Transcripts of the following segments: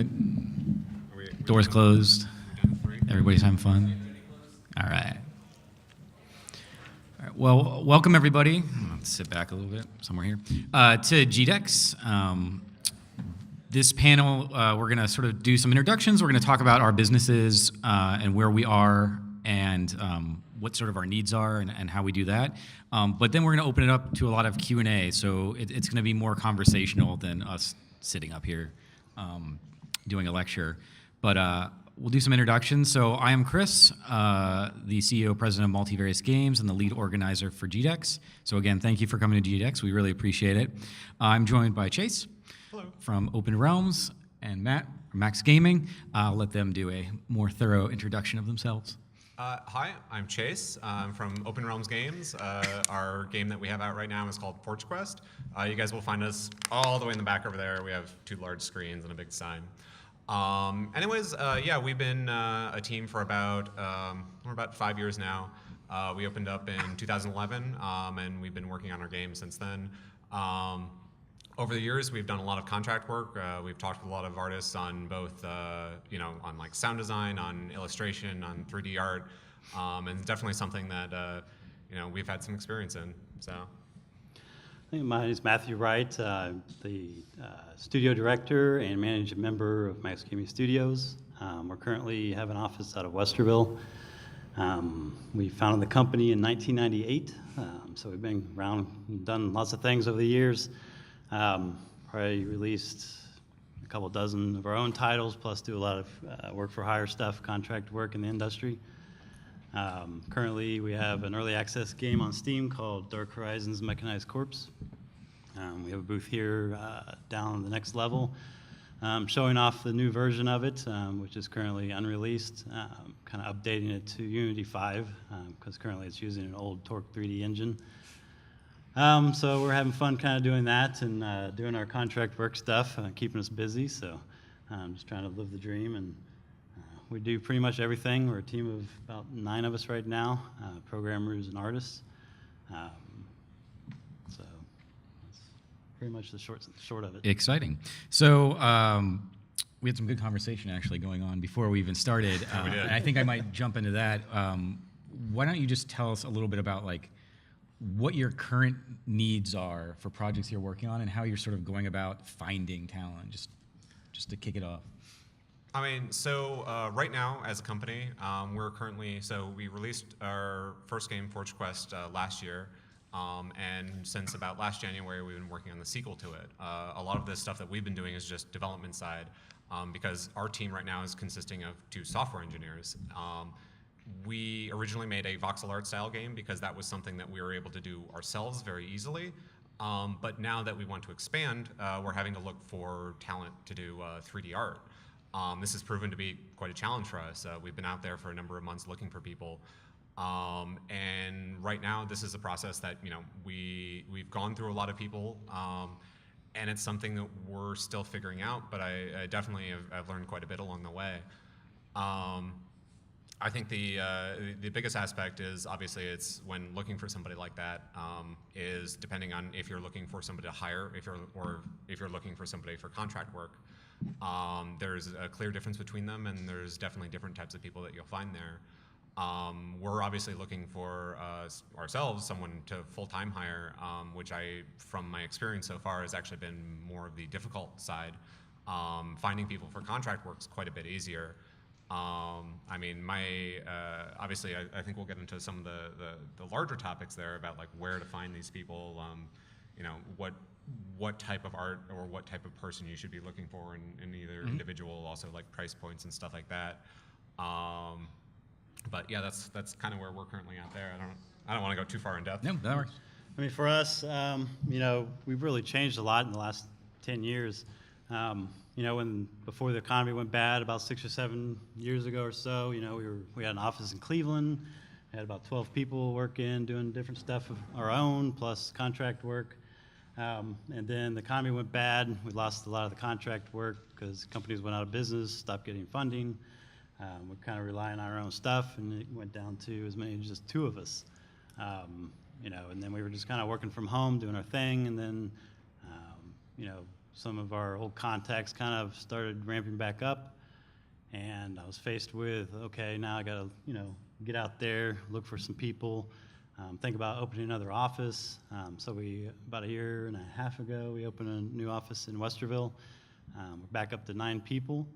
good? Doors closed. Everybody's having fun. All right. All right. Well, welcome everybody. Let's sit back a little bit somewhere here to GDEX. This panel, we're going to sort of do some introductions. We're going to talk about our businesses and where we are and what sort of our needs are and how we do that. But then we're going to open it up to a lot of Q&A. So it's going to be more conversational than us sitting up here doing a lecture. But we'll do some introductions. So I am Chris, the CEO, President of Multivarious Games, and the lead organizer for GDEX. So again, thank you for coming to GDEX. We really appreciate it. I'm joined by Chase. Hello. From Open Realms, and Matt from Max Gaming. I'll let them do a more thorough introduction of themselves. Hi, I'm Chase. I'm from Open Realms Games. Our game that we have out right now is called Forge Quest. You guys will find us all the way in the back over there. We have 2 large screens and a big sign. Yeah, we've been a team for we're about 5 years now. We opened up in 2011, and we've been working on our game since then. Over the years, we've done a lot of contract work. We've talked with a lot of artists on both, on like sound design, on illustration, on 3D art, and it's definitely something that, we've had some experience in. So. My name is Matthew Wright, the studio director and managing member of Max Gaming Studios. We currently have an office out of Westerville. We founded the company in 1998, so we've been around and done lots of things over the years. Probably released a couple dozen of our own titles, plus do a lot of work for hire stuff, contract work in the industry. Currently, we have an early access game on Steam called Dark Horizons Mechanized Corpse. We have a booth here down the next level, showing off the new version of it, which is currently unreleased, kind of updating it to Unity 5, because currently it's using an old Torque 3D engine. So we're having fun kind of doing that and doing our contract work stuff, keeping us busy. So just trying to live the dream. And we do pretty much everything. We're a team of about 9 of us right now, programmers and artists. So that's pretty much the short of it. Exciting. So we had some good conversation actually going on before we even started. We did. And I think I might jump into that. Why don't you just tell us a little bit about what your current needs are for projects you're working on and how you're sort of going about finding talent, just to kick it off. I mean, so right now as a company, we released our first game, Forge Quest, last year. And since about last January, we've been working on the sequel to it. A lot of this stuff that we've been doing is just development side, because our team right now is consisting of 2 software engineers. We originally made a voxel art style game because that was something that we were able to do ourselves very easily. But now that we want to expand, we're having to look for talent to do 3D art. This has proven to be quite a challenge for us. We've been out there for a number of months looking for people. And right now, this is a process that we've gone through a lot of people. And it's something that we're still figuring out, but I definitely have learned quite a bit along the way. I think the biggest aspect is obviously it's when looking for somebody like that is depending on if you're looking for somebody to hire, if you're looking for somebody for contract work. There's a clear difference between them, and there's definitely different types of people that you'll find there. We're obviously looking for ourselves someone to full-time hire, which from my experience so far, has actually been more of the difficult side. Finding people for contract work is quite a bit easier. I mean, obviously, I think we'll get into some of the larger topics there about where to find these people, what type of art or what type of person you should be looking for in either individual, also price points and stuff like that. But yeah, that's kind of where we're currently at there. I don't want to go too far in depth. No, that works. I mean, for us, we've really changed a lot in the last 10 years. Before the economy went bad, about 6 or 7 years ago or so, we had an office in Cleveland, had about 12 people working, doing different stuff of our own, plus contract work. And then the economy went bad. We lost a lot of the contract work because companies went out of business, stopped getting funding. We're kind of relying on our own stuff, and it went down to as many as just 2 of us. And then we were just kind of working from home, doing our thing, and then, some of our old contacts kind of started ramping back up, and I was faced with, okay, now I got to, get out there, look for some people, think about opening another office. So about a year and a half ago, we opened a new office in Westerville. We're back up to 9 people.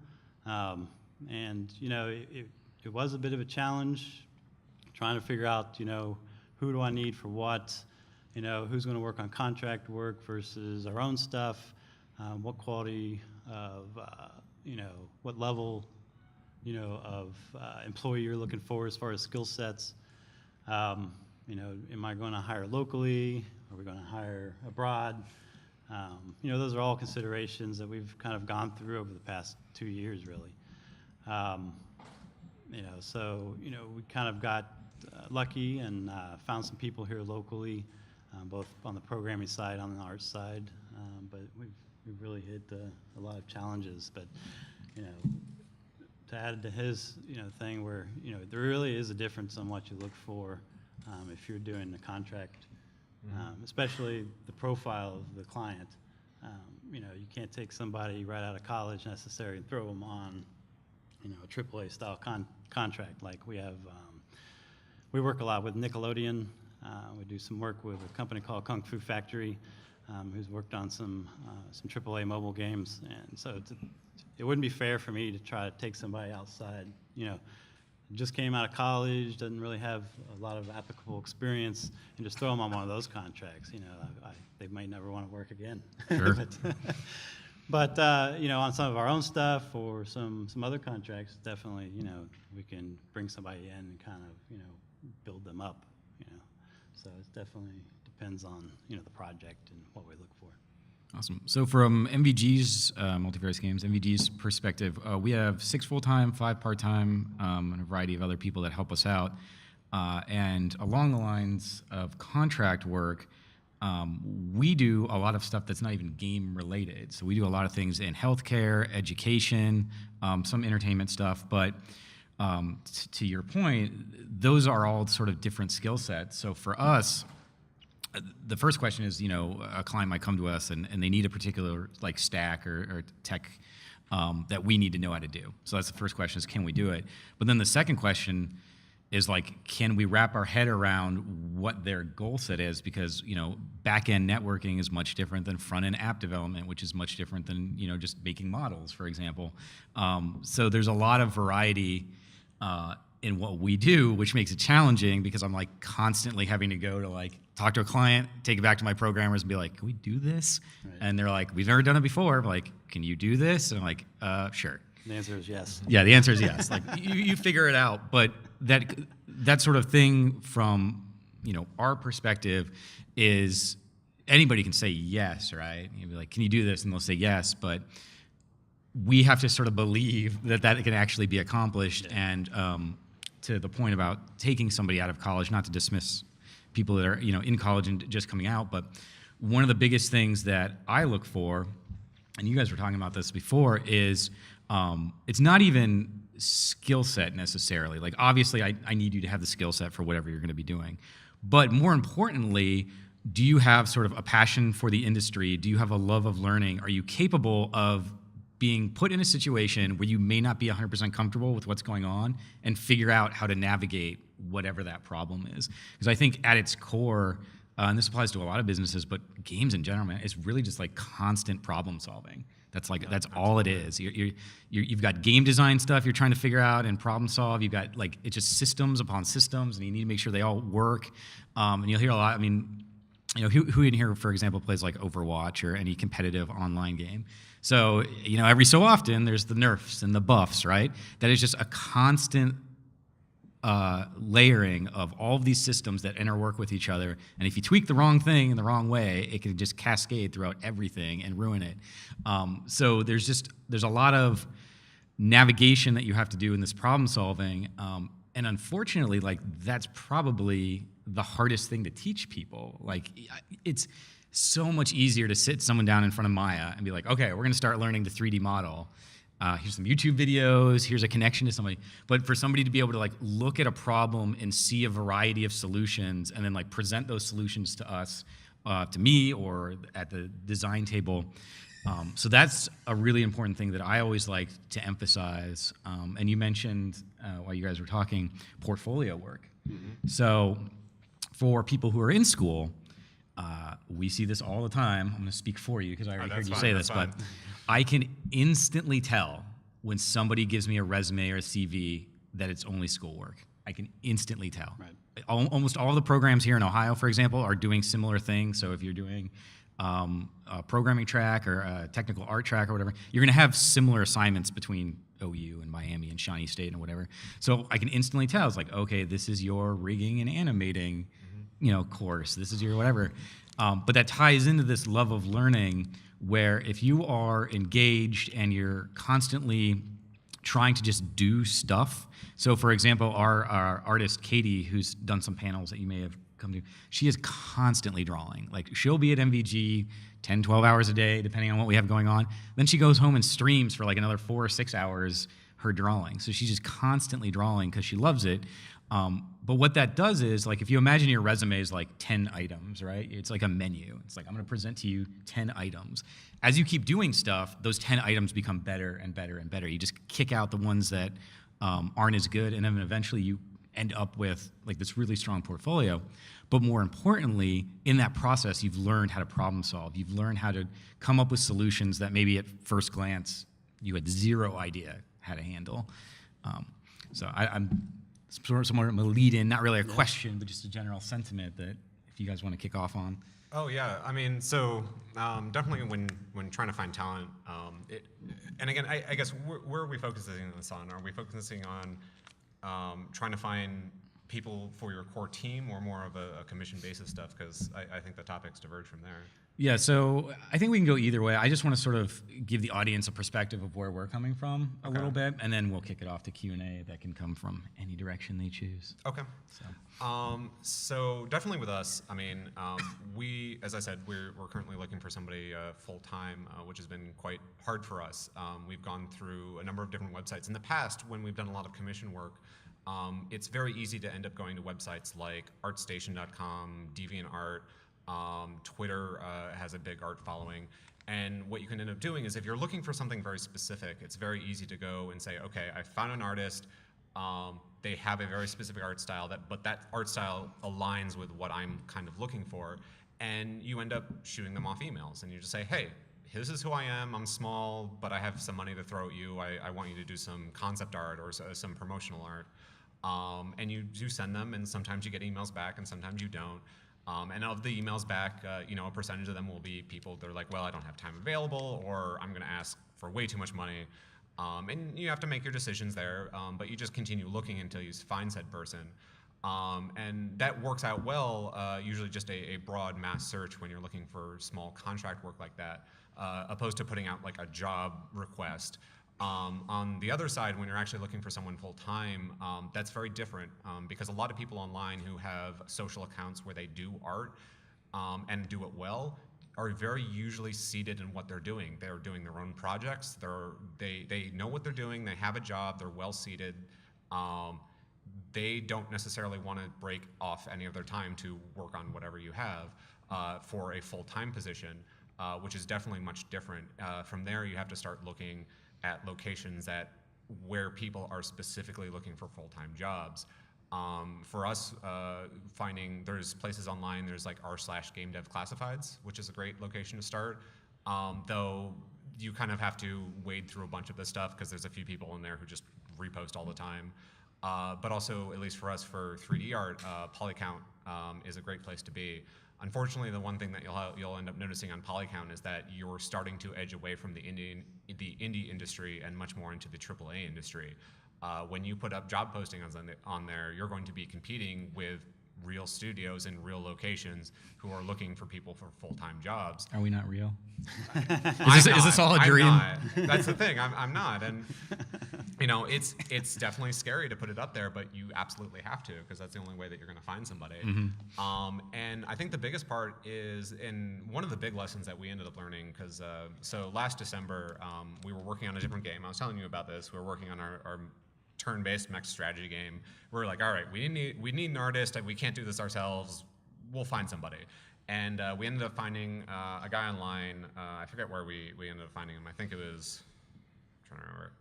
And, it was a bit of a challenge trying to figure out, who do I need for what, who's going to work on contract work versus our own stuff, what quality of, what level, of employee you're looking for as far as skill sets. Am I going to hire locally? Are we going to hire abroad? Those are all considerations that we've kind of gone through over the past 2 years, really. We kind of got lucky and found some people here locally, both on the programming side, on the art side, but we've really hit a lot of challenges. But to add to his thing, where there really is a difference on what you look for if you're doing the contract, especially the profile of the client. You can't take somebody right out of college necessarily and throw them on a AAA style contract like we have. We work a lot with Nickelodeon. We do some work with a company called Kung Fu Factory, who's worked on some AAA mobile games. And so it wouldn't be fair for me to try to take somebody outside, just came out of college, doesn't really have a lot of applicable experience, and just throw them on one of those contracts. They might never want to work again. Sure. But on some of our own stuff or some other contracts, definitely, we can bring somebody in and kind of, build them up, So it definitely depends on, the project and what we look for. Awesome. So from MVG's, Multivarious Games, MVG's perspective, we have 6 full-time, 5 part-time, and a variety of other people that help us out. And along the lines of contract work, we do a lot of stuff that's not even game related. So we do a lot of things in healthcare, education, some entertainment stuff. But to your point, those are all sort of different skill sets. So for us, the first question is, a client might come to us and they need a particular like stack or tech that we need to know how to do. So that's the first question is, can we do it? But then the second question is like, can we wrap our head around what their goal set is? Because, back-end networking is much different than front-end app development, which is much different than, just making models, for example. So there's a lot of variety in what we do, which makes it challenging because I'm like constantly having to go to like talk to a client, take it back to my programmers and be like, can we do this? Right. And they're like, we've never done it before. I'm like, can you do this? And I'm like, sure. The answer is yes. Yeah, the answer is yes. Like you figure it out. But that sort of thing from our perspective is anybody can say yes, right? You'd be like, can you do this? And they'll say yes, but we have to sort of believe that can actually be accomplished. Yeah. And to the point about taking somebody out of college, not to dismiss people that are in college and just coming out, but one of the biggest things that I look for, and you guys were talking about this before, is it's not even skill set necessarily. Like obviously I need you to have the skill set for whatever you're going to be doing, but more importantly, do you have sort of a passion for the industry? Do you have a love of learning? Are you capable of being put in a situation where you may not be 100% comfortable with what's going on and figure out how to navigate whatever that problem is? Because I think at its core, and this applies to a lot of businesses, but games in general, man, it's really just like constant problem solving. That's all it is. You've got game design stuff you're trying to figure out and problem solve. You've got like, it's just systems upon systems, and you need to make sure they all work. And you'll hear a lot, who in here, for example, plays like Overwatch or any competitive online game? So, every so often there's the nerfs and the buffs, right? That is just a constant layering of all of these systems that interwork with each other. And if you tweak the wrong thing in the wrong way, it can just cascade throughout everything and ruin it. So there's a lot of navigation that you have to do in this problem solving. And unfortunately, like that's probably the hardest thing to teach people. Like it's so much easier to sit someone down in front of Maya and be like, okay, we're going to start learning the 3D model. Here's some YouTube videos, here's a connection to somebody. But for somebody to be able to like look at a problem and see a variety of solutions and then like present those solutions to us, to me or at the design table, So that's a really important thing that I always like to emphasize. And you mentioned, while you guys were talking, portfolio work. So for people who are in school, we see this all the time. I'm going to speak for you because I already heard you say this, but I can instantly tell when somebody gives me a resume or a CV that it's only schoolwork. I can instantly tell. Right. Almost all the programs here in Ohio, for example, are doing similar things. So if you're doing a programming track or a technical art track or whatever, you're going to have similar assignments between OU and Miami and Shawnee State and whatever. So I can instantly tell. It's like, okay, this is your rigging and animating, course. This is your whatever. But that ties into this love of learning, where if you are engaged and you're constantly trying to just do stuff. So, for example, our artist Katie, who's done some panels that you may have come to, she is constantly drawing. Like, she'll be at MVG 10, 12 hours a day, depending on what we have going on. Then she goes home and streams for like another 4 or 6 hours her drawing. So she's just constantly drawing because she loves it. But what that does is, like, if you imagine your resume is like 10 items, right? It's like a menu. It's like, I'm going to present to you 10 items. As you keep doing stuff, those 10 items become better and better and better. You just kick out the ones that aren't as good, and then eventually you end up with like this really strong portfolio. But more importantly, in that process, you've learned how to problem solve. You've learned how to come up with solutions that maybe at first glance you had zero idea how to handle. So I'm somewhat of a lead in, not really a question, but just a general sentiment that if you guys want to kick off on. Oh yeah, I mean, so definitely when trying to find talent, and again, I guess where are we focusing this on? Are we focusing on trying to find people for your core team, or more of a commission basis stuff? Because I think the topics diverge from there. Yeah, so I think we can go either way. I just want to sort of give the audience a perspective of where we're coming from a little bit, and then we'll kick it off to Q&A that can come from any direction they choose. Okay. So definitely with us, I mean, we, as I said, we're currently looking for somebody full-time, which has been quite hard for us. We've gone through a number of different websites. In the past, when we've done a lot of commission work, it's very easy to end up going to websites like artstation.com, DeviantArt. Twitter has a big art following. And what you can end up doing is, if you're looking for something very specific, it's very easy to go and say, okay, I found an artist. They have a very specific art style, but that art style aligns with what I'm kind of looking for. And you end up shooting them off emails. And you just say, hey, this is who I am. I'm small, but I have some money to throw at you. I want you to do some concept art or some promotional art. And you do send them, and sometimes you get emails back, and sometimes you don't. And of the emails back, a percentage of them will be people that are like, well, I don't have time available, or I'm going to ask for way too much money. And you have to make your decisions there, but you just continue looking until you find said person. And that works out well, usually just a broad mass search when you're looking for small contract work like that, opposed to putting out like a job request. On the other side, when you're actually looking for someone full-time, that's very different, because a lot of people online who have social accounts where they do art and do it well are very usually seated in what they're doing. They're doing their own projects. They know what they're doing. They have a job. They're well-seated. They don't necessarily want to break off any of their time to work on whatever you have for a full-time position, which is definitely much different. From there, you have to start looking at locations where people are specifically looking for full-time jobs. For us, there's places online, there's like r/game dev classifieds, which is a great location to start. Though you kind of have to wade through a bunch of this stuff because there's a few people in there who just repost all the time. But also, at least for us, for 3D art, Polycount is a great place to be. Unfortunately, the one thing that you'll end up noticing on Polycount is that you're starting to edge away from the indie industry and much more into the AAA industry. When you put up job postings on there, you're going to be competing with real studios in real locations who are looking for people for full-time jobs. Are we not real? Is this all a dream? I'm not. That's the thing. I'm not. And it's definitely scary to put it up there, but you absolutely have to, because that's the only way that you're going to find somebody. Mm-hmm. And I think the biggest part is, in one of the big lessons that we ended up learning, because so last December we were working on a different game. I was telling you about this. We were working on our turn-based mech strategy game. We're like, all right, we need an artist. We can't do this ourselves. We'll find somebody. And we ended up finding a guy online. I forget where we ended up finding him. I think it was, I'm trying to remember.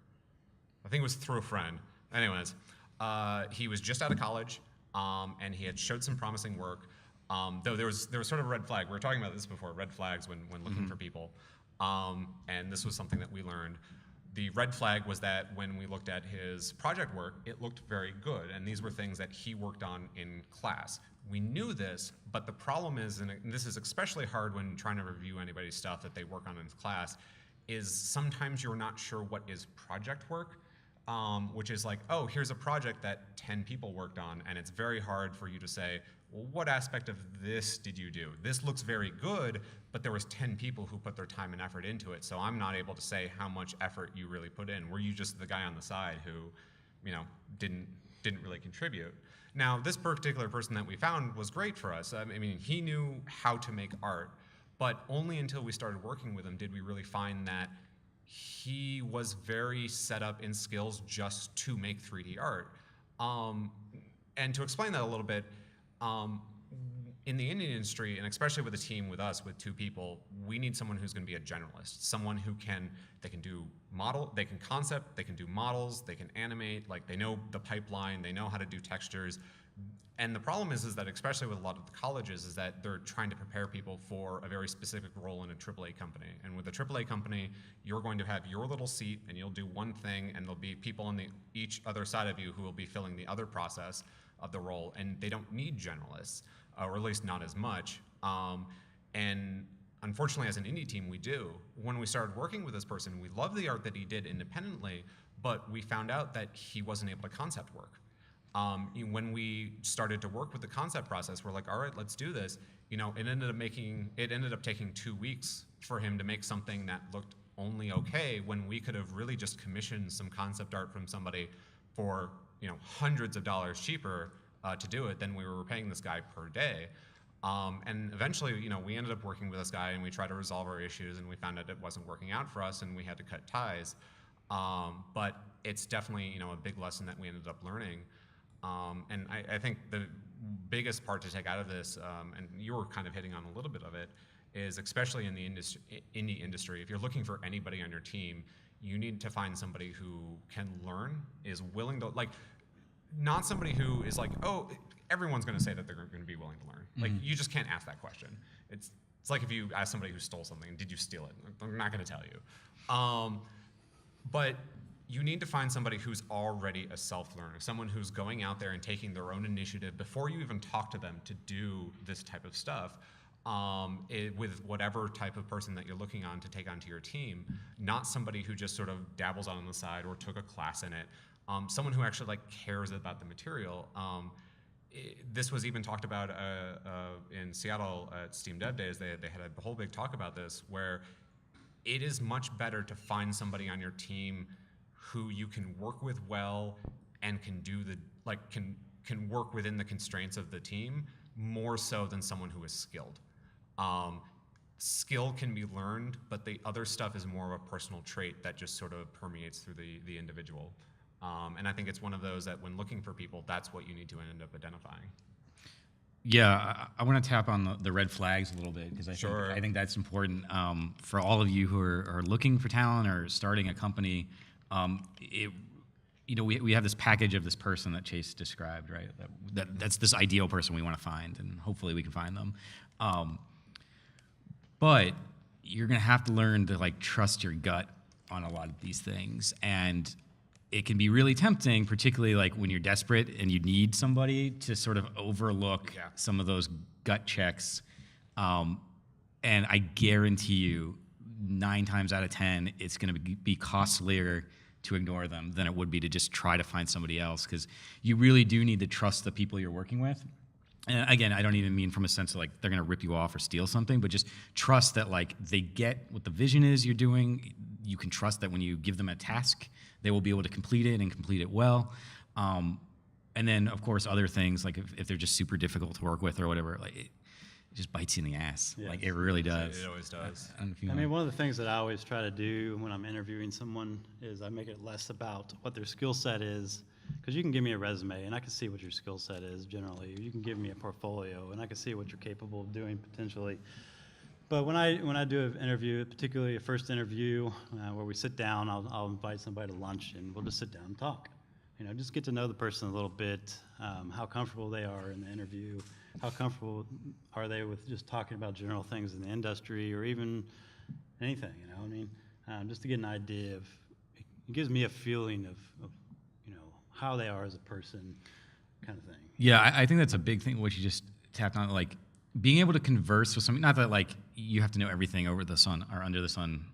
I think it was through a friend. Anyways, he was just out of college, and he had showed some promising work. Though there was sort of a red flag. We were talking about this before, red flags when looking for people. And this was something that we learned. The red flag was that when we looked at his project work, it looked very good. And these were things that he worked on in class. We knew this, but the problem is, and this is especially hard when trying to review anybody's stuff that they work on in class, is sometimes you're not sure what is project work. Which is like, oh, here's a project that 10 people worked on, and it's very hard for you to say, well, what aspect of this did you do? This looks very good, but there was 10 people who put their time and effort into it, so I'm not able to say how much effort you really put in. Were you just the guy on the side who, you know, didn't really contribute? Now, this particular person that we found was great for us. I mean, he knew how to make art, but only until we started working with him did we really find that he was very set up in skills just to make 3D art. And to explain that a little bit, in the Indian industry, and especially with a team with us, with 2 people, we need someone who's going to be a generalist, someone who they can do they can concept, they can do models, they can animate, like they know the pipeline, they know how to do textures. And the problem is that especially with a lot of the colleges is that they're trying to prepare people for a very specific role in a AAA company. And with a AAA company, you're going to have your little seat and you'll do one thing, and there'll be people on each other side of you who will be filling the other process of the role. And they don't need generalists, or at least not as much. And unfortunately, as an indie team, we do. When we started working with this person, we loved the art that he did independently, but we found out that he wasn't able to concept work. When we started to work with the concept process, we're like, all right, let's do this. You know, it ended up taking 2 weeks for him to make something that looked only okay, when we could have really just commissioned some concept art from somebody for, you know, hundreds of dollars cheaper to do it than we were paying this guy per day. And eventually, you know, we ended up working with this guy and we tried to resolve our issues, and we found out it wasn't working out for us and we had to cut ties. But it's definitely, you know, a big lesson that we ended up learning. And I think the biggest part to take out of this, and you were kind of hitting on a little bit of it, is especially in the indie industry, if you're looking for anybody on your team, you need to find somebody who can learn, is willing to, like, not somebody who is like, oh, everyone's going to say that they're going to be willing to learn. Like, you just can't ask that question. It's like if you ask somebody who stole something, did you steal it? They're not going to tell you. But you need to find somebody who's already a self-learner, someone who's going out there and taking their own initiative before you even talk to them to do this type of stuff, with whatever type of person that you're looking on to take onto your team, not somebody who just sort of dabbles on the side or took a class in it, someone who actually like cares about the material. This was even talked about in Seattle at Steam Dev Days. They had a whole big talk about this, where it is much better to find somebody on your team who you can work with well and can do can work within the constraints of the team, more so than someone who is skilled. Skill can be learned, but the other stuff is more of a personal trait that just sort of permeates through the individual. And I think it's one of those that when looking for people, that's what you need to end up identifying. Yeah, I want to tap on the red flags a little bit, because I think that's important for all of you who are looking for talent or starting a company. You know, we have this package of this person that Chase described, right? That's this ideal person we want to find, and hopefully we can find them. But you're gonna have to learn to like trust your gut on a lot of these things, and it can be really tempting, particularly like when you're desperate and you need somebody to sort of overlook some of those gut checks. And I guarantee you, 9 times out of 10, it's going to be costlier to ignore them than it would be to just try to find somebody else, because you really do need to trust the people you're working with. And again, I don't even mean from a sense of like they're going to rip you off or steal something, but just trust that like they get what the vision is you're doing. You can trust that when you give them a task, they will be able to complete it and complete it well. And then, of course, other things, like if they're just super difficult to work with or whatever, like it just bites you in the ass. Yes. Like it really does. It always does. I mean, one of the things that I always try to do when I'm interviewing someone is I make it less about what their skill set is because you can give me a resume and I can see what your skill set is generally. You can give me a portfolio and I can see what you're capable of doing potentially. But when I do an interview, particularly a first interview where we sit down, I'll invite somebody to lunch and we'll just sit down and talk. Just get to know the person a little bit, how comfortable they are in the interview, how comfortable are they with just talking about general things in the industry or even anything, just to get an idea of, it gives me a feeling of how they are as a person, kind of thing. Yeah, I think that's a big thing, what you just tapped on, like being able to converse with somebody, not that like you have to know everything over the sun or under the sun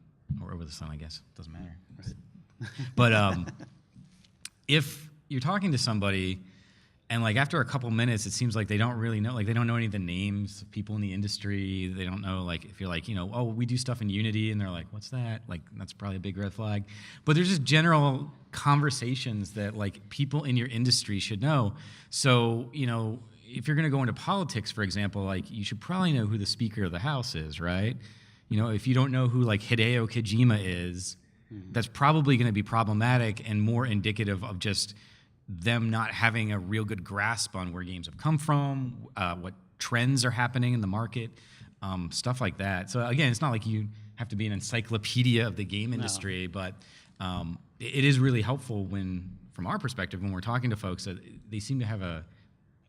or over the sun, I guess, doesn't matter. Right. But if you're talking to somebody and like after a couple minutes, it seems like they don't really know, like they don't know any of the names of people in the industry. They don't know, like if you're like, oh, we do stuff in Unity, and they're like, what's that? Like that's probably a big red flag. But there's just general conversations that like people in your industry should know. So, if you're going to go into politics, for example, like you should probably know who the Speaker of the House is, right? If you don't know who like Hideo Kojima is, that's probably going to be problematic and more indicative of just them not having a real good grasp on where games have come from, what trends are happening in the market, stuff like that. So again, it's not like you have to be an encyclopedia of the game industry, but it is really helpful from our perspective, when we're talking to folks, that they seem to have a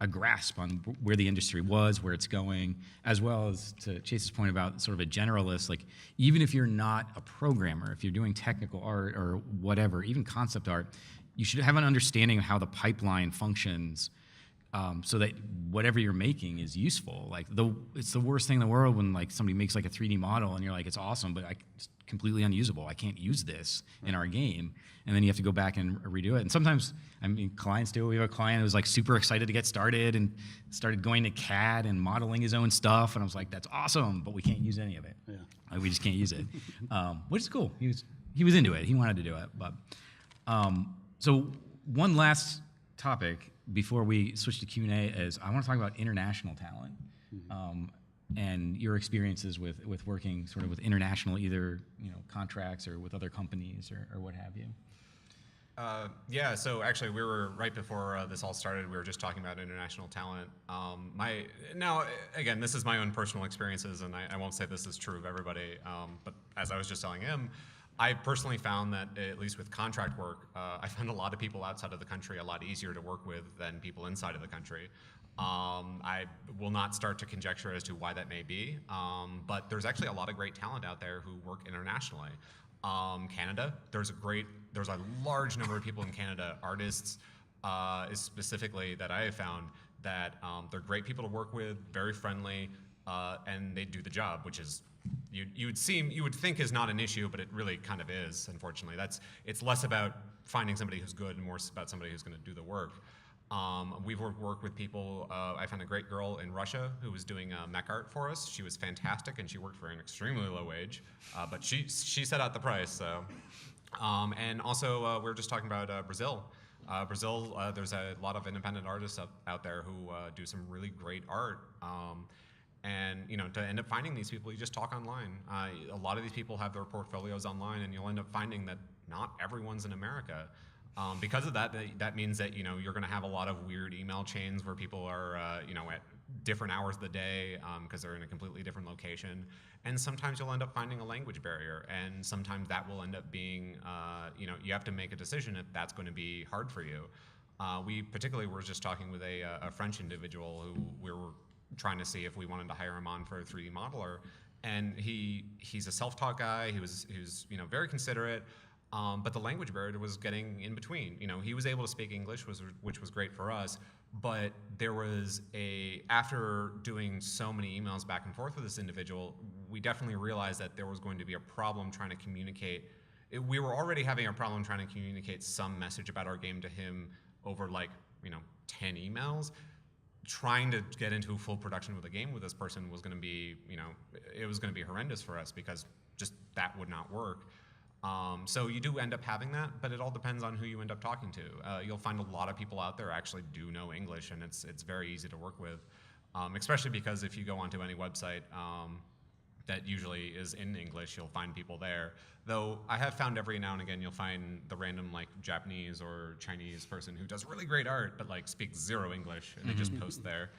grasp on where the industry was, where it's going, as well as to Chase's point about sort of a generalist, like even if you're not a programmer, if you're doing technical art or whatever, even concept art, you should have an understanding of how the pipeline functions, so that whatever you're making is useful. Like it's the worst thing in the world when like somebody makes like a 3D model and you're like, it's awesome, but it's completely unusable. I can't use this in our game. And then you have to go back and redo it. And sometimes, clients do. We have a client who was like super excited to get started and started going to CAD and modeling his own stuff. And I was like, that's awesome, but we can't use any of it. Yeah. Like, we just can't use it, which is cool. He was into it. He wanted to do it. But so one last topic before we switch to Q&A is I want to talk about international talent, and your experiences with working sort of with international, either contracts or with other companies or what have you. Yeah, so actually we were right before this all started, we were just talking about international talent. Now, again, this is my own personal experiences, and I won't say this is true of everybody, but as I was just telling him, I personally found that, at least with contract work, I found a lot of people outside of the country a lot easier to work with than people inside of the country. I will not start to conjecture as to why that may be, but there's actually a lot of great talent out there who work internationally. Canada, there's a large number of people in Canada, artists specifically, that I have found that they're great people to work with, very friendly, and they do the job, which is you would think is not an issue, but it really kind of is. Unfortunately, it's less about finding somebody who's good and more about somebody who's going to do the work. We've worked with people. I found a great girl in Russia who was doing mech art for us. She was fantastic, and she worked for an extremely low wage, but she set out the price. So, and also we were just talking about Brazil. Brazil, there's a lot of independent artists out there who do some really great art. And to end up finding these people, you just talk online. A lot of these people have their portfolios online, and you'll end up finding that not everyone's in America. Because of that, that means that you're going to have a lot of weird email chains where people are at different hours of the day because they're in a completely different location. And sometimes you'll end up finding a language barrier, and sometimes that will end up being you have to make a decision if that's going to be hard for you. We particularly were just talking with a French individual who we were trying to see if we wanted to hire him on for a 3D modeler, and he's a self-taught guy. He was very considerate. But the language barrier was getting in between. He was able to speak English, which was great for us. But there was after doing so many emails back and forth with this individual, we definitely realized that there was going to be a problem trying to communicate. We were already having a problem trying to communicate some message about our game to him over 10 emails. Trying to get into full production with a game with this person was going to be, it was going to be horrendous for us because just that would not work. So you do end up having that, but it all depends on who you end up talking to. You'll find a lot of people out there actually do know English, and it's very easy to work with, especially because if you go onto any website, that usually is in English. You'll find people there. Though I have found every now and again you'll find the random like Japanese or Chinese person who does really great art but like speaks zero English and they just post there.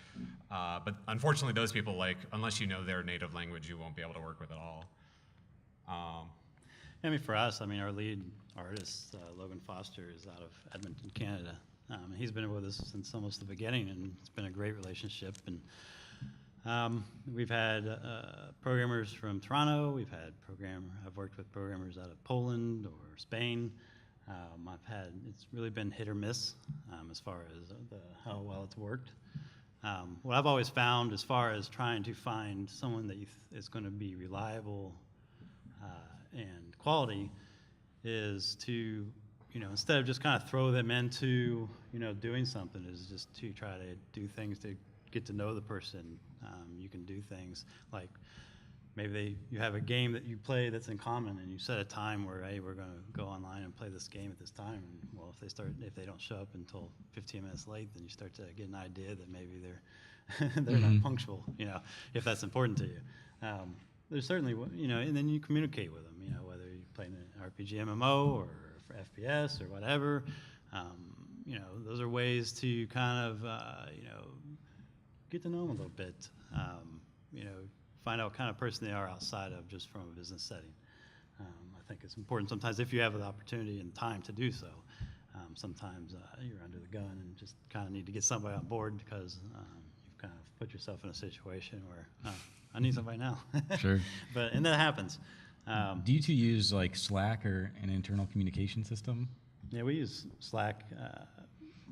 But unfortunately, those people, like, unless you know their native language, you won't be able to work with at all. I mean, for us, I mean, our lead artist, Logan Foster, is out of Edmonton, Canada. He's been with us since almost the beginning, and it's been a great relationship. And we've had programmers from Toronto. I've worked with programmers out of Poland or Spain. It's really been hit or miss as far as how well it's worked. What I've always found, as far as trying to find someone that is going to be reliable and quality, is to, instead of just kind of throw them into, doing something, is just to try to do things to get to know the person. You can do things like maybe you have a game that you play that's in common, and you set a time where, hey, we're going to go online and play this game at this time. And well, if they don't show up until 15 minutes late, then you start to get an idea that maybe they're not punctual. If that's important to you. There's certainly, and then you communicate with them. Whether you play an RPG MMO or for FPS or whatever. Those are ways to kind of, get to know them a little bit. Find out what kind of person they are outside of just from a business setting. I think it's important sometimes if you have the opportunity and time to do so. Sometimes you're under the gun and just kind of need to get somebody on board because you've kind of put yourself in a situation where I need somebody now. Sure. And that happens. Do you two use like Slack or an internal communication system? Yeah, we use Slack.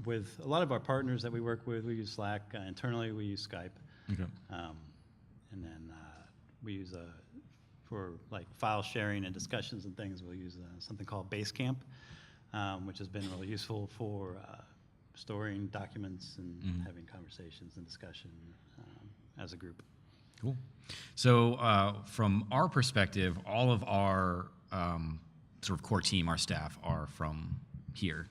With a lot of our partners that we work with, we use Slack. Internally, we use Skype. Okay. And then we use, for like file sharing and discussions and things, we'll use something called Basecamp, which has been really useful for storing documents and having conversations and discussion as a group. Cool. So from our perspective, all of our sort of core team, our staff, are from here.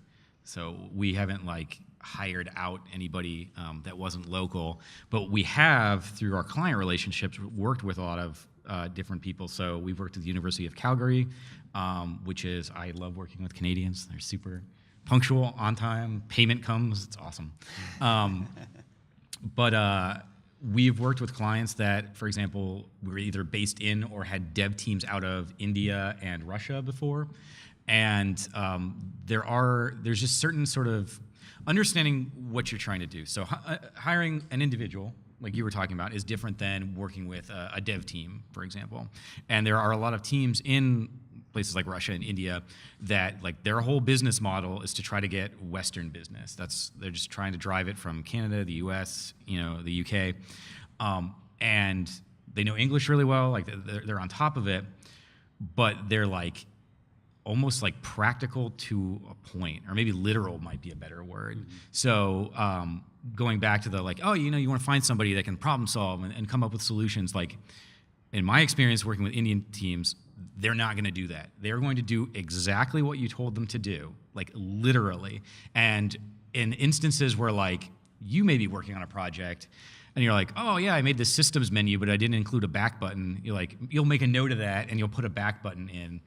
So we haven't like hired out anybody that wasn't local, but we have, through our client relationships, worked with a lot of different people. So we've worked with the University of Calgary, which is, I love working with Canadians. They're super punctual, on time, payment comes, it's awesome. But we've worked with clients that, for example, were either based in or had dev teams out of India and Russia before. And there's just certain sort of understanding what you're trying to do. So hiring an individual, like you were talking about, is different than working with a dev team, for example. And there are a lot of teams in places like Russia and India that, like, their whole business model is to try to get Western business. They're just trying to drive it from Canada, the US, the UK. And they know English really well, like they're on top of it, but they're like almost like practical to a point, or maybe literal might be a better word. Mm-hmm. So going back to the like, you want to find somebody that can problem solve and come up with solutions. Like, in my experience working with Indian teams, they're not going to do that. They're going to do exactly what you told them to do, like literally. And in instances where like you may be working on a project and you're like, oh yeah, I made this systems menu, but I didn't include a back button. You'll make a note of that and you'll put a back button in.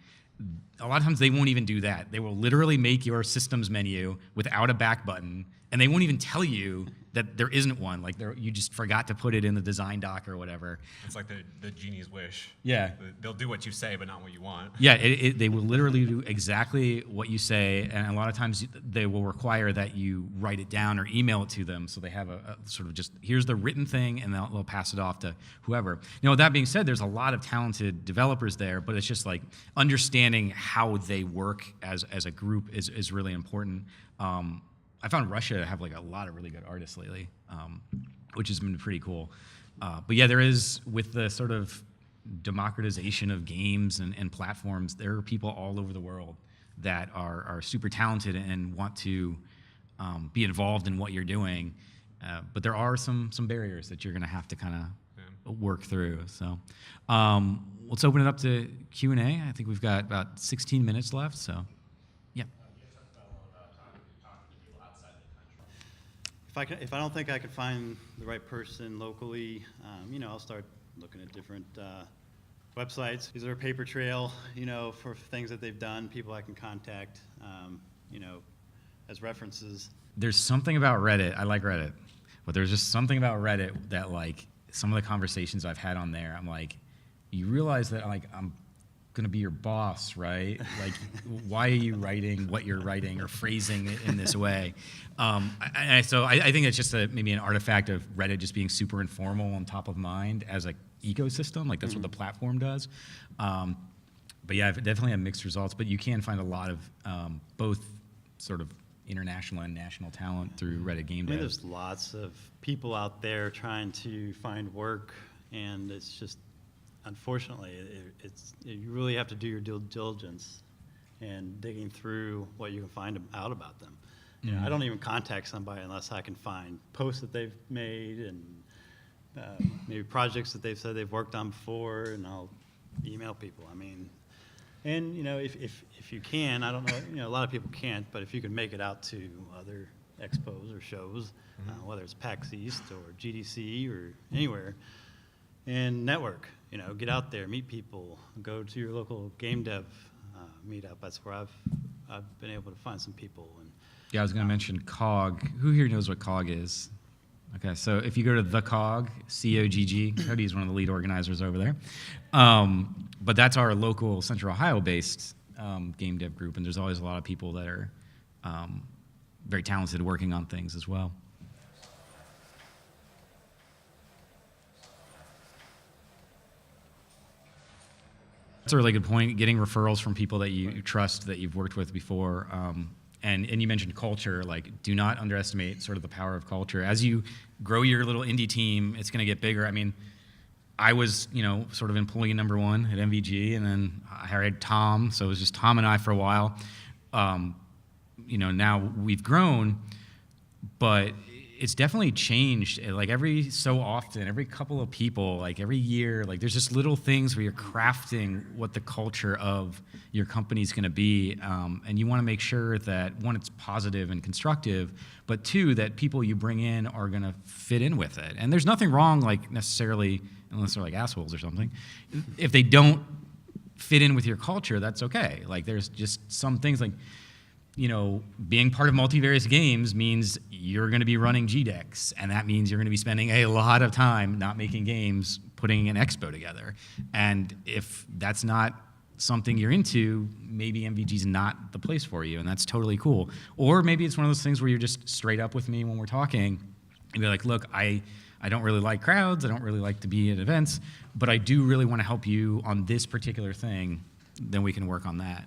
A lot of times they won't even do that. They will literally make your systems menu without a back button, and they won't even tell you that there isn't one. Like, you just forgot to put it in the design doc or whatever. It's like the genie's wish. Yeah. They'll do what you say, but not what you want. Yeah, they will literally do exactly what you say, and a lot of times they will require that you write it down or email it to them, so they have a sort of just, here's the written thing, and they'll pass it off to whoever. That being said, there's a lot of talented developers there, but it's just like understanding how they work as a group is really important. I found Russia have like a lot of really good artists lately, which has been pretty cool. But yeah, there is, with the sort of democratization of games and platforms, there are people all over the world that are super talented and want to be involved in what you're doing. But there are some barriers that you're going to have to kind of work through. So let's open it up to Q&A. I think we've got about 16 minutes left, so yeah. If I don't think I could find the right person locally, I'll start looking at different websites. Is there a paper trail, for things that they've done, people I can contact, as references? There's something about Reddit. I like Reddit, but there's just something about Reddit that, like, some of the conversations I've had on there, I'm like, you realize that, like, I'm gonna be your boss, right? Like, why are you writing what you're writing or phrasing it in this way? So I think it's just maybe an artifact of Reddit just being super informal and top of mind as a ecosystem. Like, that's what the platform does. But yeah, I've definitely have mixed results, but you can find a lot of both sort of international and national talent through Reddit Game Dev. There's lots of people out there trying to find work, and it's just, unfortunately, you really have to do your due diligence and digging through what you can find out about them. I don't even contact somebody unless I can find posts that they've made and maybe projects that they've said they've worked on before, and I'll email people. And if you can, I don't know, a lot of people can't, but if you can make it out to other expos or shows, whether it's PAX East or GDC or anywhere, and network, get out there, meet people, go to your local game dev meetup. That's where I've been able to find some people. And yeah, I was going to mention COG. Who here knows what COG is? Okay, so if you go to the COG, COGG, Cody is one of the lead organizers over there. But that's our local Central Ohio-based game dev group, and there's always a lot of people that are very talented working on things as well. That's a really good point, getting referrals from people that you trust, that you've worked with before. And you mentioned culture, like, do not underestimate sort of the power of culture. As you grow your little indie team, it's going to get bigger. I was, sort of employee number one at MVG, and then I hired Tom, so it was just Tom and I for a while. Now we've grown, but it's definitely changed. Like, every so often, every couple of people, like every year, like, there's just little things where you're crafting what the culture of your company's going to be, and you want to make sure that, one, it's positive and constructive, but two, that people you bring in are going to fit in with it. And there's nothing wrong, like, necessarily, unless they're like assholes or something, if they don't fit in with your culture, that's okay. Like, there's just some things, like, being part of multivarious games means you're going to be running GDEX, and that means you're going to be spending a lot of time not making games, putting an expo together. And if that's not something you're into, maybe MVG's not the place for you, and that's totally cool. Or maybe it's one of those things where you're just straight up with me when we're talking, and be like, look, I don't really like crowds, I don't really like to be at events, but I do really want to help you on this particular thing, then we can work on that.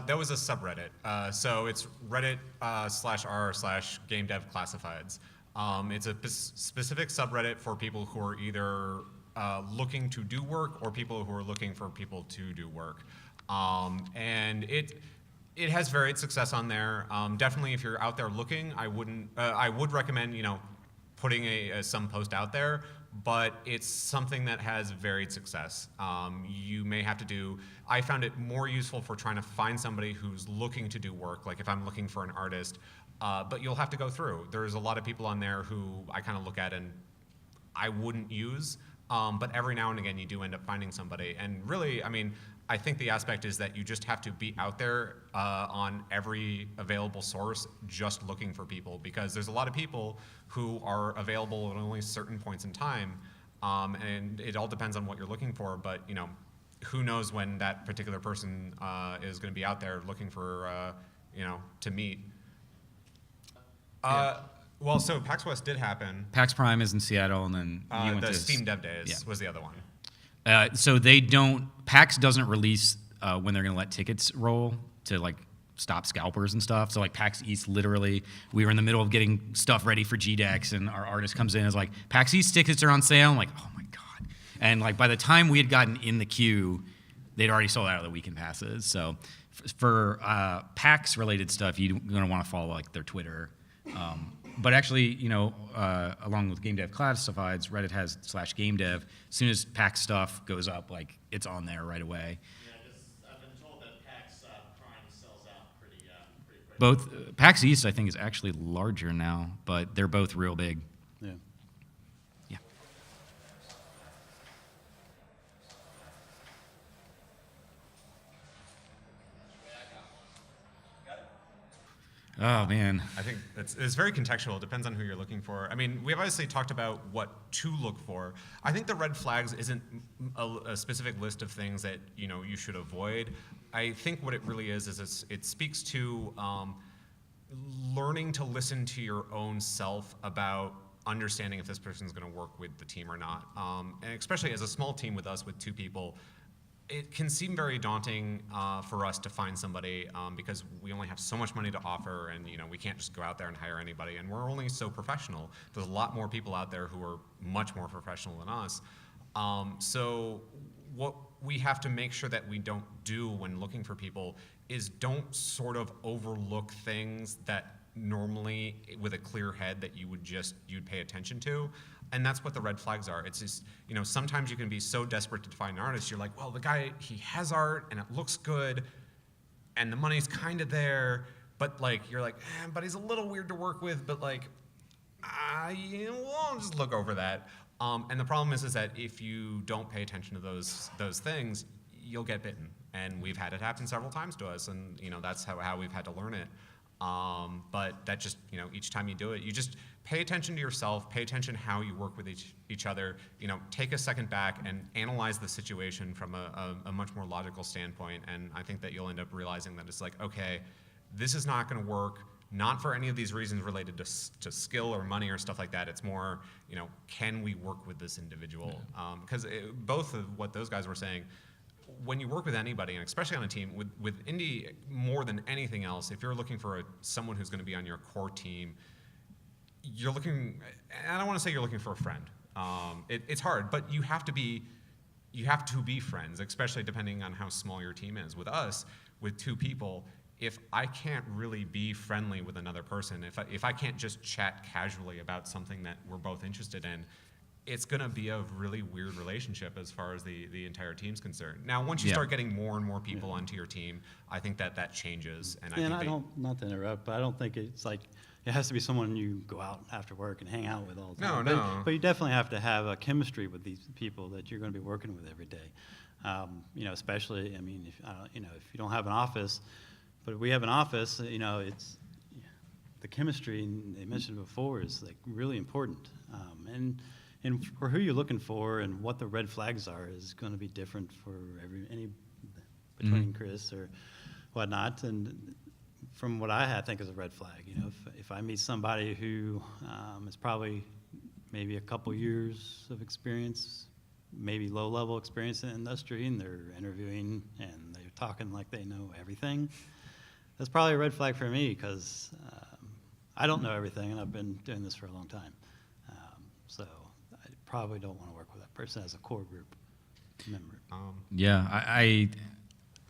That was a subreddit. So it's Reddit /r/game dev classifieds. It's a specific subreddit for people who are either looking to do work or people who are looking for people to do work. And it has varied success on there. Definitely, if you're out there looking, I would recommend putting some post out there. But it's something that has varied success. You may have to I found it more useful for trying to find somebody who's looking to do work, like if I'm looking for an artist, but you'll have to go through. There's a lot of people on there who I kind of look at and I wouldn't use, but every now and again you do end up finding somebody. And really, I think the aspect is that you just have to be out there on every available source just looking for people, because there's a lot of people who are available at only certain points in time, and it all depends on what you're looking for, but who knows when that particular person is going to be out there looking for to meet. Well, so PAX West did happen. PAX Prime is in Seattle, and then you went the to Steam Dev Days was the other one. So PAX doesn't release when they're going to let tickets roll to, like, stop scalpers and stuff. So, like, PAX East, literally, we were in the middle of getting stuff ready for GDEX, and our artist comes in and is like, PAX East tickets are on sale. I'm like, oh my God. And, like, by the time we had gotten in the queue, they'd already sold out of the weekend passes. So for PAX related stuff, you're going to want to follow, like, their Twitter. But actually, along with Game Dev Classifieds, Reddit has /GameDev. As soon as PAX stuff goes up, like, it's on there right away. Yeah, I've been told that PAX Prime sells out pretty quickly. Both PAX East, I think, is actually larger now, but they're both real big. Yeah. Yeah. Oh man. I think it's very contextual. It depends on who you're looking for. I mean, we've obviously talked about what to look for. I think the red flags isn't a specific list of things that you should avoid. I think what it really is it speaks to learning to listen to your own self about understanding if this person's going to work with the team or not. And especially as a small team with us, with 2 people, it can seem very daunting for us to find somebody because we only have so much money to offer, and we can't just go out there and hire anybody, and we're only so professional. There's a lot more people out there who are much more professional than us. So what we have to make sure that we don't do when looking for people is don't sort of overlook things that normally with a clear head that you'd pay attention to. And that's what the red flags are. It's just, sometimes you can be so desperate to find an artist, you're like, well, the guy, he has art and it looks good and the money's kind of there, but you're like, but he's a little weird to work with, but I'll just look over that. And the problem is that if you don't pay attention to those things, you'll get bitten. And we've had it happen several times to us, and that's how we've had to learn it. But that just, each time you do it, you just pay attention to yourself, pay attention how you work with each other, take a second back and analyze the situation from a much more logical standpoint. And I think that you'll end up realizing that it's like, okay, this is not going to work, not for any of these reasons related to skill or money or stuff like that. It's more, can we work with this individual? Because both of what those guys were saying, when you work with anybody, and especially on a team, with indie more than anything else, if you're looking for someone who's going to be on your core team, you're looking, and I don't want to say you're looking for a friend. It's hard, but you have to be friends, especially depending on how small your team is. With us, with 2 people, if I can't really be friendly with another person, if I can't just chat casually about something that we're both interested in, it's going to be a really weird relationship as far as the entire team's concerned. Now, once you start getting more and more people onto your team, I think that changes. And not to interrupt, but I don't think it's like it has to be someone you go out after work and hang out with all the time. No. But you definitely have to have a chemistry with these people that you're going to be working with every day. Especially, I mean, if you don't have an office, but if we have an office, it's the chemistry they mentioned before is really important. And for who you're looking for and what the red flags are is going to be different for between Chris or whatnot. And from what I think is a red flag, if I meet somebody who is probably maybe a couple years of experience, maybe low-level experience in the industry, and they're interviewing and they're talking like they know everything, that's probably a red flag for me because I don't know everything, and I've been doing this for a long time. So I probably don't want to work with that person as a core group member. Yeah,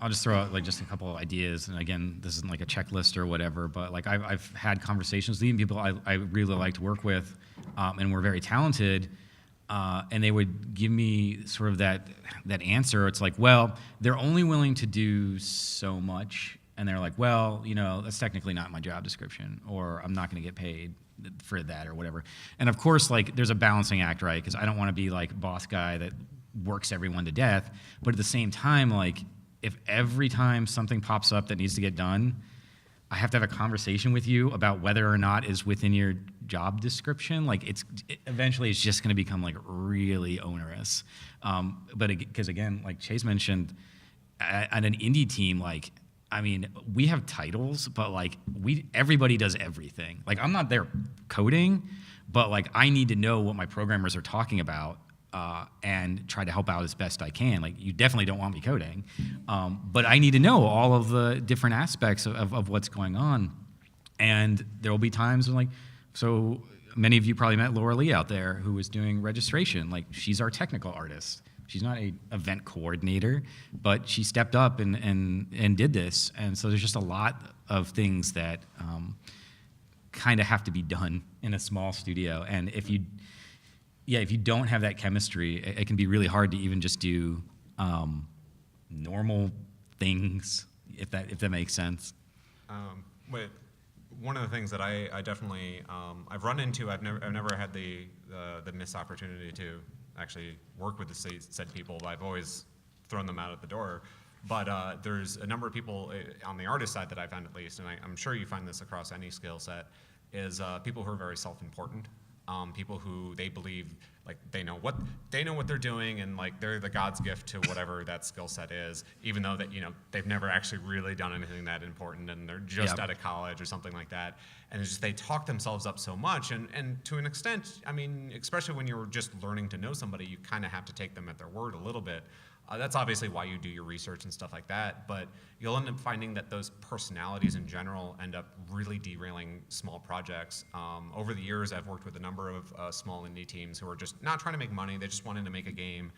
I'll just throw out just a couple of ideas, and again, this isn't a checklist or whatever, but I've had conversations with even people I really like to work with, and were very talented, and they would give me sort of that answer. It's well, they're only willing to do so much, and they're well, that's technically not my job description, or I'm not going to get paid for that or whatever. And of course, there's a balancing act, right? Because I don't want to be boss guy that works everyone to death, but at the same time, if every time something pops up that needs to get done, I have to have a conversation with you about whether or not is within your job description, eventually it's just going to become really onerous. But because again, like Chase mentioned, at an indie team, I mean, we have titles, but everybody does everything. I'm not there coding, but I need to know what my programmers are talking about and try to help out as best I can. You definitely don't want me coding, but I need to know all of the different aspects of what's going on. And there will be times when so many of you probably met Laura Lee out there who was doing registration. She's our technical artist. She's not an event coordinator, but she stepped up and did this. And so there's just a lot of things that kind of have to be done in a small studio. And if you don't have that chemistry, it can be really hard to even just do normal things, if that makes sense. but one of the things that I definitely I've run into, I've never had the missed opportunity to actually work with the said people. I've always thrown them out at the door. But there's a number of people on the artist side that I found, at least, and I'm sure you find this across any skill set, is people who are very self-important. People who they believe like they know what they're doing, and like they're the God's gift to whatever that skill set is, even though that they've never actually really done anything that important, and they're just out of college or something like that. And it's just they talk themselves up so much, and to an extent, I mean, especially when you're just learning to know somebody, you kind of have to take them at their word a little bit. That's obviously why you do your research and stuff like that, but you'll end up finding that those personalities in general end up really derailing small projects. Over the years, I've worked with a number of small indie teams who are just not trying to make money, they just wanted to make a game,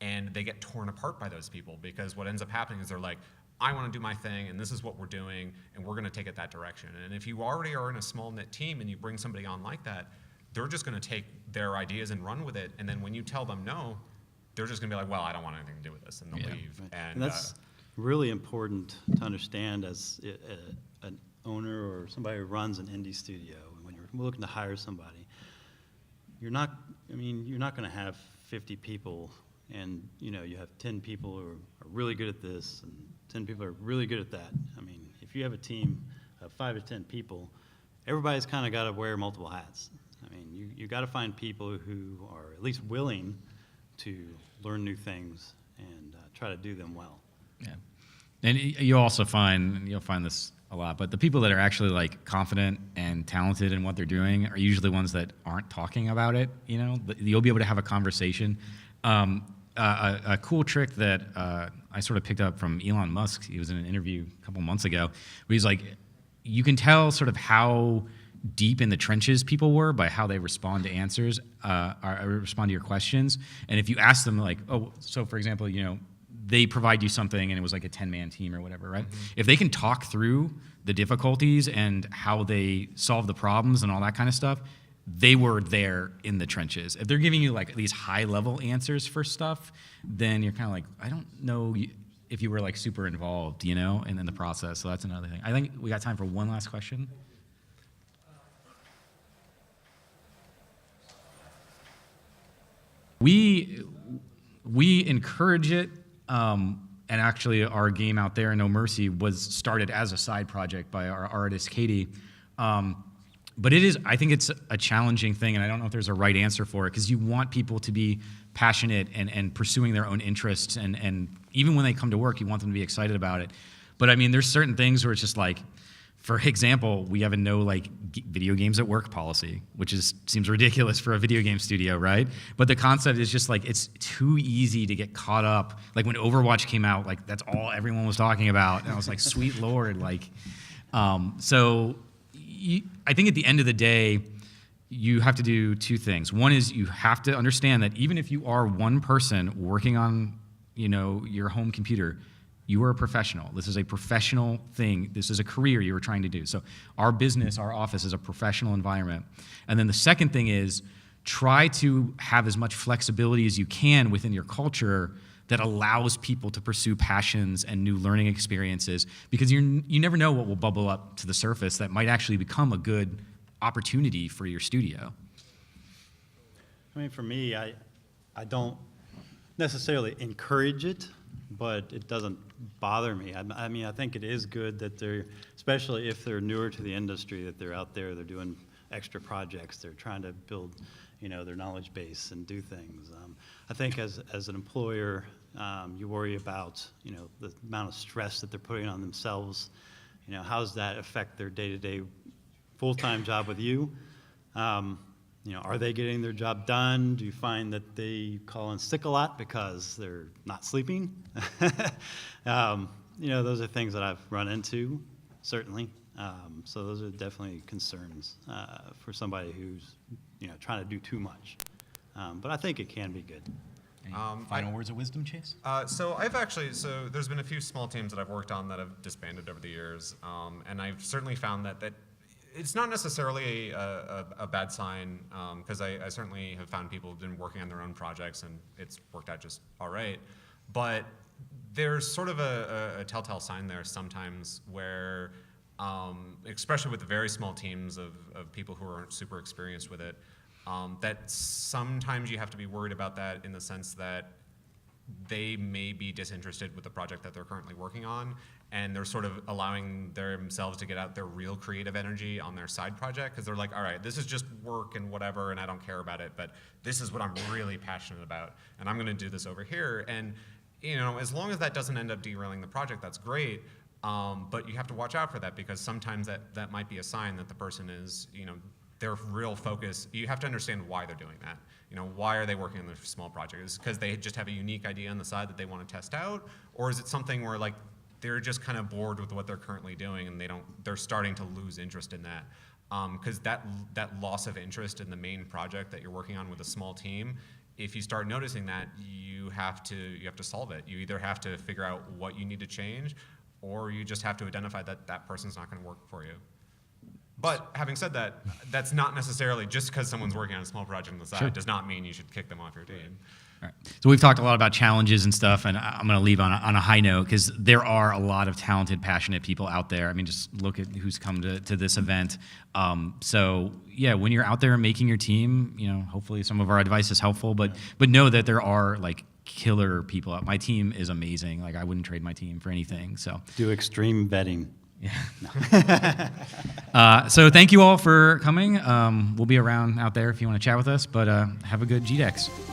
and they get torn apart by those people, because what ends up happening is they're like, I want to do my thing, and this is what we're doing, and we're going to take it that direction. And if you already are in a small knit team and you bring somebody on like that, they're just going to take their ideas and run with it, and then when you tell them no, they're just going to be like, well, I don't want anything to do with this, and they'll leave. Right. And And that's really important to understand as an owner or somebody who runs an indie studio. And when you're looking to hire somebody, you're not going to have 50 people and you have 10 people who are really good at this and 10 people are really good at that. I mean, if you have a team of 5 to 10 people, everybody's kind of got to wear multiple hats. I mean, you got to find people who are at least willing to learn new things and try to do them well. Yeah, and you'll find this a lot, but the people that are actually like confident and talented in what they're doing are usually ones that aren't talking about it. You'll be able to have a conversation. A cool trick that I sort of picked up from Elon Musk. He was in an interview a couple months ago, where he's like, you can tell sort of how deep in the trenches people were by how they respond to answers, or respond to your questions. And if you ask them like, oh, so for example, they provide you something and it was like a 10-man team or whatever, right? Mm-hmm. If they can talk through the difficulties and how they solve the problems and all that kind of stuff, they were there in the trenches. If they're giving you like these high-level answers for stuff, then you're kind of like, I don't know if you were like super involved, and in the process. So that's another thing. I think we got time for one last question. We encourage it, and actually our game out there, No Mercy, was started as a side project by our artist, Katie. But I think it's a challenging thing, and I don't know if there's a right answer for it, because you want people to be passionate and pursuing their own interests, and even when they come to work, you want them to be excited about it. But I mean, there's certain things where it's just like, for example, we have a no video games at work policy, which seems ridiculous for a video game studio, right? But the concept is just like, it's too easy to get caught up. Like when Overwatch came out, like that's all everyone was talking about, and I was like, sweet Lord, I think at the end of the day, you have to do two things. One is you have to understand that even if you are one person working on, your home computer, you are a professional. This is a professional thing. This is a career you were trying to do. So our business, our office is a professional environment. And then the second thing is try to have as much flexibility as you can within your culture that allows people to pursue passions and new learning experiences, because you never know what will bubble up to the surface that might actually become a good opportunity for your studio. I mean, for me, I don't necessarily encourage it, but it doesn't bother me. I mean, I think it is good that they're, especially if they're newer to the industry, that they're out there, they're doing extra projects, they're trying to build, their knowledge base and do things. I think as an employer, you worry about, the amount of stress that they're putting on themselves. How does that affect their day-to-day full-time job with you? Are they getting their job done? Do you find that they call in sick a lot because they're not sleeping? Those are things that I've run into, certainly. So those are definitely concerns for somebody who's, trying to do too much. But I think it can be good. Final words of wisdom, Chase? So there's been a few small teams that I've worked on that have disbanded over the years, and I've certainly found that it's not necessarily a bad sign, because I certainly have found people who've been working on their own projects and it's worked out just all right. But there's sort of a telltale sign there sometimes where especially with the very small teams of people who aren't super experienced with it, that sometimes you have to be worried about that in the sense that they may be disinterested with the project that they're currently working on, and they're sort of allowing themselves to get out their real creative energy on their side project, because they're like, all right, this is just work and whatever, and I don't care about it, but this is what I'm really passionate about, and I'm going to do this over here. And as long as that doesn't end up derailing the project, that's great. But you have to watch out for that, because sometimes that might be a sign that the person is, their real focus. You have to understand why they're doing that. Why are they working on this small project? Is it because they just have a unique idea on the side that they want to test out, or is it something where like they're just kind of bored with what they're currently doing and they're starting to lose interest in that? Because that loss of interest in the main project that you're working on with a small team, if you start noticing that, you have to solve it. You either have to figure out what you need to change, or you just have to identify that person's not going to work for you. But having said that, that's not necessarily just because someone's working on a small project on the side. Sure. Does not mean you should kick them off your team. All right. So we've talked a lot about challenges and stuff, and I'm going to leave on a high note, because there are a lot of talented, passionate people out there. I mean, just look at who's come to this event. So yeah, when you're out there making your team, hopefully some of our advice is helpful, but know that there are like killer people. My team is amazing. Like, I wouldn't trade my team for anything. So Do extreme vetting. Yeah. So thank you all for coming. We'll be around out there if you want to chat with us, but have a good GDEX.